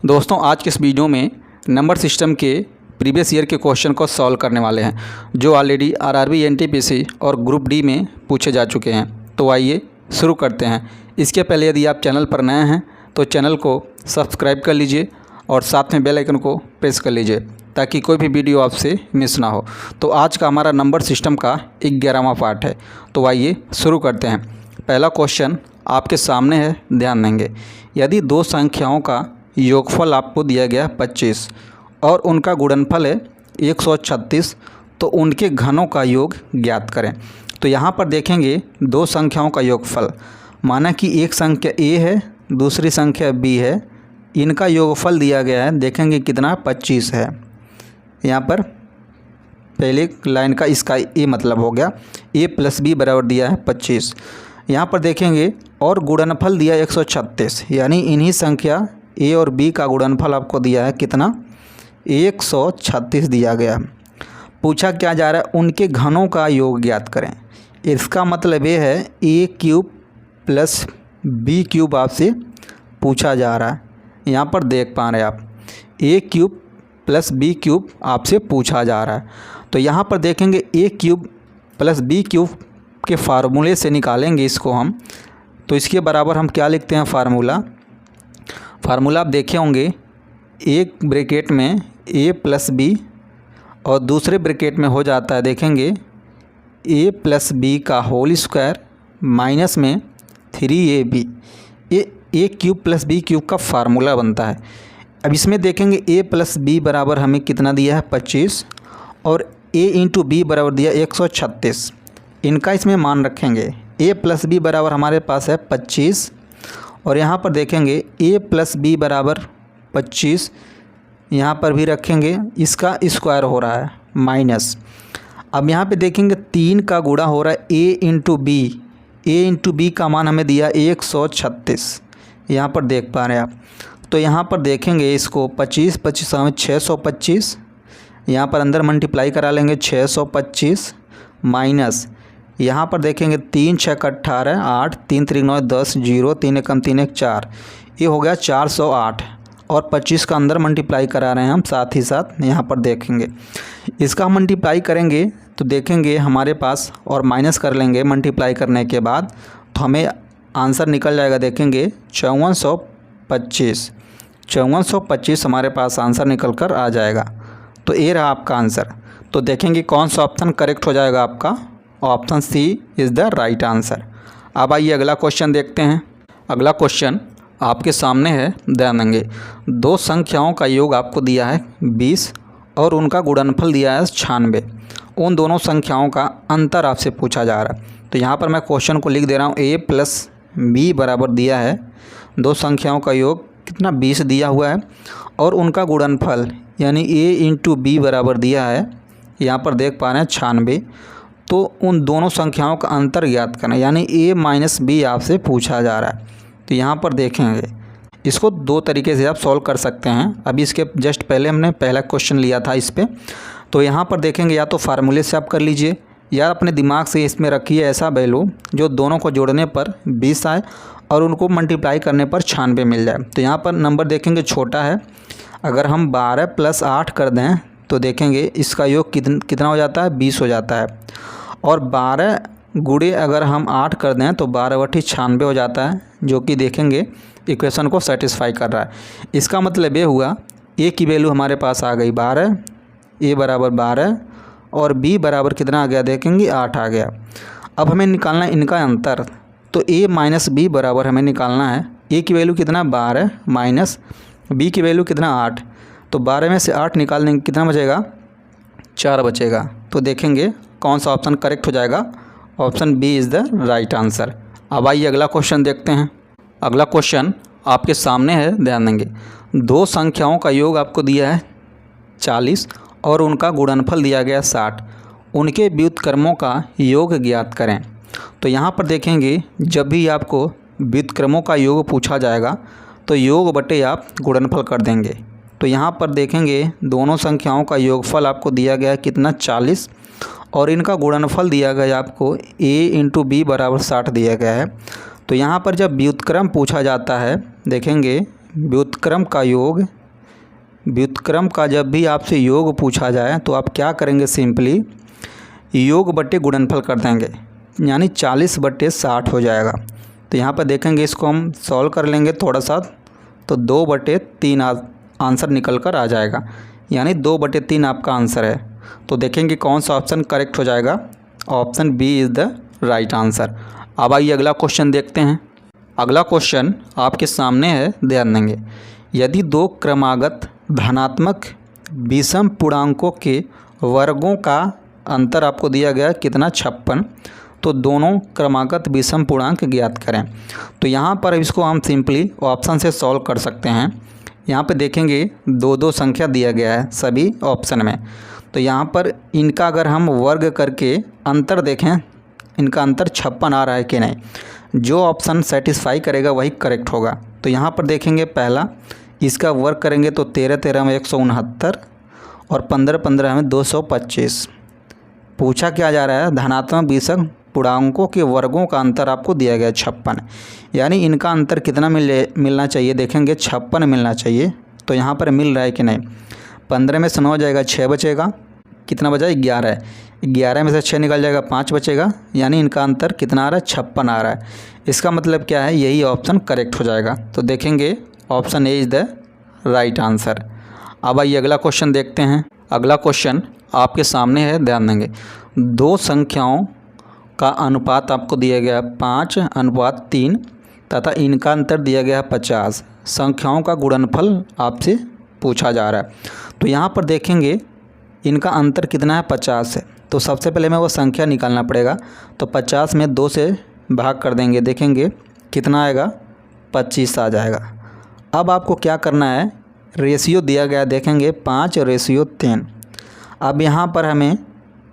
दोस्तों आज के इस वीडियो में नंबर सिस्टम के प्रीवियस ईयर के क्वेश्चन को सॉल्व करने वाले हैं जो ऑलरेडी आरआरबी एनटीपीसी और ग्रुप डी में पूछे जा चुके हैं। तो आइए शुरू करते हैं। इसके पहले यदि आप चैनल पर नए हैं तो चैनल को सब्सक्राइब कर लीजिए और साथ में बेल आइकन को प्रेस कर लीजिए ताकि कोई भी वीडियो आपसे मिस ना हो। तो आज का हमारा नंबर सिस्टम का 11वां पार्ट है। तो आइए शुरू करते हैं। पहला क्वेश्चन आपके सामने है, ध्यान देंगे। यदि दो संख्याओं का योगफल आपको दिया गया 25 और उनका गुणनफल है 136 तो उनके घनों का योग ज्ञात करें। तो यहाँ पर देखेंगे दो संख्याओं का योगफल, माना कि एक संख्या a है दूसरी संख्या b है, इनका योगफल दिया गया है। देखेंगे कितना 25 है। यहाँ पर पहले लाइन का इसका a मतलब हो गया, a प्लस b बराबर दिया है 25। यहाँ पर देखेंगे और गुणनफल दिया 136, यानी इन्हीं संख्या a और b का गुणनफल आपको दिया है कितना 136 दिया गया। पूछा क्या जा रहा है, उनके घनों का योग ज्ञात करें। इसका मतलब ये है a cube plus b cube आपसे पूछा जा रहा है। यहाँ पर देख पा रहे हैं आप a cube plus b cube आपसे पूछा जा रहा है। तो यहाँ पर देखेंगे a cube plus b cube के फार्मूले से निकालेंगे इसको हम। तो इसके बराबर हम क्या लिखते हैं, फार्मूला आप देखे होंगे, एक ब्रैकेट में a प्लस बी और दूसरे ब्रैकेट में हो जाता है देखेंगे a प्लस बी का होल स्क्वायर माइनस में 3ab। ये a cube plus b cube का फार्मूला बनता है। अब इसमें देखेंगे a प्लस बी बराबर हमें कितना दिया है 25 और a इंटू बी बराबर दिया 136। इनका इसमें मान रखेंगे। a प्लस बी बराबर हमारे पास है 25 और यहाँ पर देखेंगे a प्लस बी बराबर 25, यहाँ पर भी रखेंगे, इसका स्क्वायर हो रहा है माइनस। अब यहाँ पे देखेंगे 3 का गुणा हो रहा है a into B, a into B का मान हमें दिया 136, यहाँ पर देख पा रहे हैं आप। तो यहाँ पर देखेंगे इसको 25 25 हमें 625, यहाँ पर अंदर मल्टीप्लाई करा लेंगे 625 माइनस यहाँ पर देखेंगे 3 6 18 8 3 3 9 10 0 3 1 3 1 4, ये हो गया 408 और 25 का अंदर मल्टीप्लाई करा रहे हैं हम साथ ही साथ। यहाँ पर देखेंगे इसका मल्टीप्लाई करेंगे तो देखेंगे हमारे पास और माइनस कर लेंगे मल्टीप्लाई करने के बाद, तो हमें आंसर निकल जाएगा। देखेंगे 5425 हमारे पास आंसर निकल कर आ जाएगा। तो ये रहा आपका आंसर। तो देखेंगे कौन सा ऑप्शन करेक्ट हो जाएगा आपका, option C is the right answer. अब आइए अगला क्वेश्चन देखते हैं। अगला क्वेश्चन आपके सामने है, ध्यान देंगे। दो संख्याओं का योग आपको दिया है 20 और उनका गुणनफल दिया है 96। उन दोनों संख्याओं का अंतर आपसे पूछा जा रहा है। तो यहाँ पर मैं क्वेश्चन को लिख दे रहा हूँ, a प्लस बी बराबर दिया है, दो संख्याओं का योग कितना 20 दिया हुआ है और उनका गुणनफल यानी a इंटू बी बराबर दिया है, यहाँ पर देख पा रहे हैं 96। तो उन दोनों संख्याओं का अंतर ज्ञात करना, यानी a माइनस बी आपसे पूछा जा रहा है। तो यहाँ पर देखेंगे इसको दो तरीके से आप सॉल्व कर सकते हैं। अभी इसके जस्ट पहले हमने पहला क्वेश्चन लिया था इस पे। तो यहाँ पर देखेंगे या तो फार्मूले से आप कर लीजिए या अपने दिमाग से इसमें रखिए ऐसा वैल्यू जो दोनों को जोड़ने पर 20 आए और उनको मल्टीप्लाई करने पर 96 मिल जाए। तो यहाँ पर नंबर देखेंगे छोटा है, अगर हम 12 प्लस 8 कर दें तो देखेंगे इसका योग कितना हो जाता है 20 हो जाता है। और 12 गुणे अगर हम 8 कर दें तो 12 बटे 96 हो जाता है, जो कि देखेंगे इक्वेशन को सेटिस्फाई कर रहा है। इसका मतलब ये हुआ a की वैल्यू हमारे पास आ गई 12, a बराबर 12 और b बराबर कितना आ गया, देखेंगे 8 आ गया। अब हमें निकालना है इनका अंतर। तो a माइनस बी बराबर हमें निकालना है, a की वैल्यू कितना 12 माइनस b की वैल्यू कितना 8। तो 12 में से 8 निकालने कितना बचेगा, 4 बचेगा। तो देखेंगे कौन सा ऑप्शन करेक्ट हो जाएगा, option B is the right answer. अब आइए अगला क्वेश्चन देखते हैं। अगला क्वेश्चन आपके सामने है, ध्यान देंगे। दो संख्याओं का योग आपको दिया है 40 और उनका गुणनफल दिया गया 60, उनके व्युत्क्रमों का योग ज्ञात करें। तो यहाँ पर देखेंगे जब भी आपको व्युत्क्रमों का योग पूछा जाएगा तो योग बटे आप गुणनफल कर देंगे। तो यहाँ पर देखेंगे दोनों संख्याओं का योगफल आपको दिया गया है कितना 40 और इनका गुणनफल दिया गया आपको a इंटू बी बराबर 60 दिया गया है। तो यहाँ पर जब व्युत्क्रम पूछा जाता है देखेंगे व्युत्क्रम का योग, व्युत्क्रम का जब भी आपसे योग पूछा जाए तो आप क्या करेंगे, सिंपली योग बटे गुणनफल कर देंगे, यानी 40/60 हो जाएगा। तो यहाँ पर देखेंगे, इसको हम सॉल्व कर लेंगे थोड़ा सा, तो 2/3 आंसर निकल कर आ जाएगा, यानी 2/3 आपका आंसर है। तो देखेंगे कौन सा ऑप्शन करेक्ट हो जाएगा। Option B is the right answer. अब आइए अगला क्वेश्चन देखते हैं। अगला क्वेश्चन आपके सामने है, ध्यान देंगे। यदि दो क्रमागत धनात्मक विषम पूर्णांकों के वर्गों का अंतर आपको दिया गया कितना, 56, तो दोनों क्रमागत विषम पूर्णांक ज्ञात करें। तो यहाँ पर इसको हम सिंपली ऑप्शन से सॉल्व कर सकते हैं। यहाँ पे देखेंगे 2 संख्या दिया गया है सभी ऑप्शन में, तो यहाँ पर इनका अगर हम वर्ग करके अंतर देखें, इनका अंतर 56 आ रहा है कि नहीं, जो ऑप्शन सेटिस्फाई करेगा वही करेक्ट होगा। तो यहाँ पर देखेंगे, पहला इसका वर्ग करेंगे तो 13 में 169 और 15 में 225। पूछा क्या जा रहा है, धनात्मक विषम पूर्णांकों के वर्गों का अंतर आपको दिया गया 56, यानी इनका अंतर कितना मिलना चाहिए, देखेंगे 56 मिलना चाहिए। तो यहाँ पर मिल रहा है कि नहीं। 15 में से 9 जाएगा, 6 बचेगा, कितना बचा, 11। 11 में से 6 निकल जाएगा, 5 बचेगा, यानी इनका अंतर कितना आ रहा है, 56 आ रहा है। इसका मतलब क्या है, यही ऑप्शन करेक्ट हो जाएगा। तो देखेंगे option A is the right answer. अब आइए अगला क्वेश्चन देखते हैं। अगला क्वेश्चन आपके सामने है, ध्यान देंगे। दो संख्याओं का अनुपात आपको दिया गया 5:3 तथा इनका अंतर दिया गया 50। संख्याओं का गुणनफल आपसे पूछा जा रहा है। तो यहाँ पर देखेंगे इनका अंतर कितना है, 50 है। तो सबसे पहले में वो संख्या निकालना पड़ेगा। तो 50 में 2 से भाग कर देंगे, देखेंगे कितना आएगा, 25 आ जाएगा। अब आपको क्या करना है, रेशियो दिया गया, देखेंगे 5:3। अब यहाँ पर हमें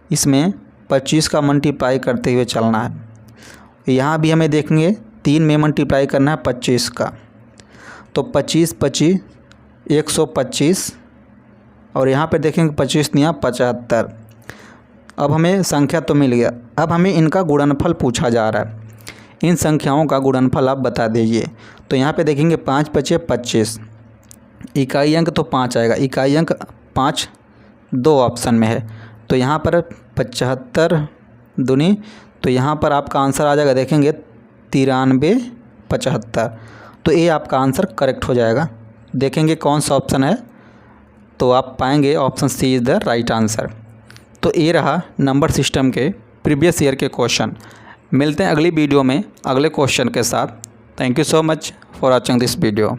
इसमें 25 का मल्टीप्लाई करते हुए चलना है। यहाँ भी हमें देखेंगे 3 में मल्टीप्लाई करना है 25 का, तो 25 25 125, और यहाँ पे देखेंगे 25 निया 75। अब हमें संख्या तो मिल गया, अब हमें इनका गुणनफल पूछा जा रहा है। इन संख्याओं का गुणनफल आप बता दीजिए। तो यहाँ पे देखेंगे 5 × 5 = 25, इकाई अंक तो 5 आएगा, इकाई अंक 5 2 ऑप्शन में है। तो यहाँ पर 75 दूनी, तो यहाँ पर आपका आंसर आ जाएगा, देखेंगे 93 75। तो ये आपका आंसर करेक्ट हो जाएगा। देखेंगे कौन सा ऑप्शन है, तो आप पाएंगे option C is the right answer. तो ये रहा नंबर सिस्टम के प्रीवियस ईयर के क्वेश्चन। मिलते हैं अगली वीडियो में अगले क्वेश्चन के साथ। Thank you so much for watching this video.